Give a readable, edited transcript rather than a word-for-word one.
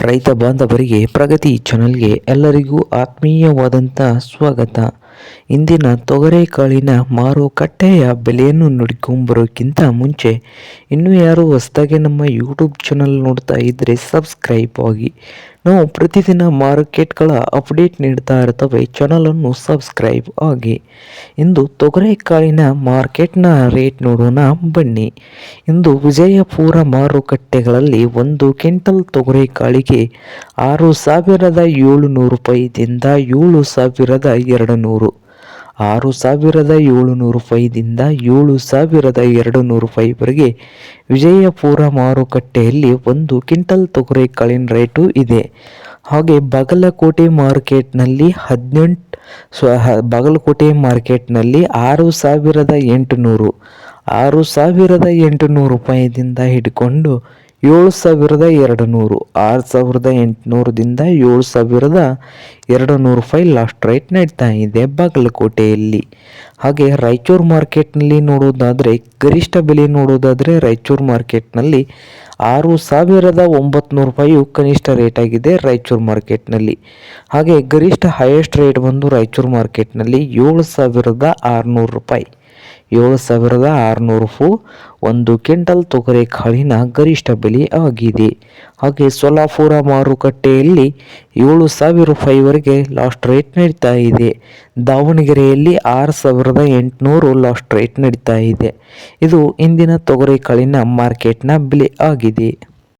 ರೈತ ಬಾಂಧವರಿಗೆ ಪ್ರಗತಿ ಚಾನಲ್ಗೆ ಎಲ್ಲರಿಗೂ ಆತ್ಮೀಯವಾದಂಥ ಸ್ವಾಗತ. ಇಂದಿನ ತೊಗರೆಕಾಳಿನ ಮಾರುಕಟ್ಟೆಯ ಬೆಲೆಯನ್ನು ನೋಡಿಕೊಂಬರೋಕ್ಕಿಂತ ಮುಂಚೆ ಇನ್ನೂ ಯಾರು ಹೊಸದಾಗಿ ನಮ್ಮ ಯೂಟ್ಯೂಬ್ ಚಾನಲ್ ನೋಡ್ತಾ ಇದ್ದರೆ ಸಬ್ಸ್ಕ್ರೈಬ್ ಆಗಿ. ನಾವು ಪ್ರತಿದಿನ ಮಾರ್ಕೆಟ್ಗಳ ಅಪ್ಡೇಟ್ ನೀಡ್ತಾ ಇರ್ತವೆ, ಚಾನಲನ್ನು ಸಬ್ಸ್ಕ್ರೈಬ್ ಆಗಿ. ಇಂದು ತೊಗರೆಕಾಳಿನ ಮಾರ್ಕೆಟ್ನ ರೇಟ್ ನೋಡೋಣ ಬನ್ನಿ. ಇಂದು ವಿಜಯಪುರ ಮಾರುಕಟ್ಟೆಗಳಲ್ಲಿ 1 ಕ್ವಿಂಟಲ್ ತೊಗರೆಕಾಳಿಗೆ 6,700 ರೂಪಾಯಿದಿಂದ 7,200 6,700 ರೂಪಾಯಿದಿಂದ 7,200 ರೂಪಾಯಿವರೆಗೆ ವಿಜಯಪುರ ಮಾರುಕಟ್ಟೆಯಲ್ಲಿ 1 ಕ್ವಿಂಟಲ್ ತೊಗರೆಕಾಳಿನ ರೇಟು ಇದೆ. ಹಾಗೆ ಬಾಗಲಕೋಟೆ ಮಾರ್ಕೆಟ್ನಲ್ಲಿ 6,800 ರೂಪಾಯಿದಿಂದ ಹಿಡ್ಕೊಂಡು 7,200 6,800ದಿಂದ 7,200 ರೂಪಾಯಿ ಲಾಸ್ಟ್ ರೇಟ್ ನೀಡ್ತಾ ಇದೆ ಬಾಗಲಕೋಟೆಯಲ್ಲಿ. ಹಾಗೆ ರಾಯಚೂರು ಮಾರ್ಕೆಟ್ನಲ್ಲಿ ನೋಡೋದಾದರೆ ಗರಿಷ್ಠ ಬೆಲೆ ನೋಡೋದಾದರೆ ರಾಯಚೂರು ಮಾರ್ಕೆಟ್ನಲ್ಲಿ 6,900 ರೂಪಾಯಿಯು ಕನಿಷ್ಠ ರೇಟ್ ಆಗಿದೆ ರಾಯಚೂರು ಮಾರ್ಕೆಟ್ನಲ್ಲಿ. ಹಾಗೆ ಗರಿಷ್ಠ ಹೈಯೆಸ್ಟ್ ರೇಟ್ ಬಂದು ರಾಯಚೂರು ಮಾರ್ಕೆಟ್ನಲ್ಲಿ 7,600 ರೂಪಾಯಿ 7,600 1 ಕ್ವಿಂಟಲ್ ತೊಗರೆಕಾಳಿನ ಗರಿಷ್ಠ ಬೆಲೆ ಆಗಿದೆ. ಹಾಗೆ ಸೊಲ್ಲಾಪುರ ಮಾರುಕಟ್ಟೆಯಲ್ಲಿ 7,000 ರೂಪಾಯಿವರೆಗೆ ಲಾಸ್ಟ್ ರೇಟ್ ನೀಡ್ತಾ ಇದೆ. ದಾವಣಗೆರೆಯಲ್ಲಿ 6,800 ಲಾಸ್ಟ್ ರೇಟ್ ನೀಡ್ತಾ ಇದೆ. ಇದು ಇಂದಿನ ತೊಗರೆಕಾಳಿನ ಮಾರ್ಕೆಟ್ನ ಬೆಲೆ ಆಗಿದೆ.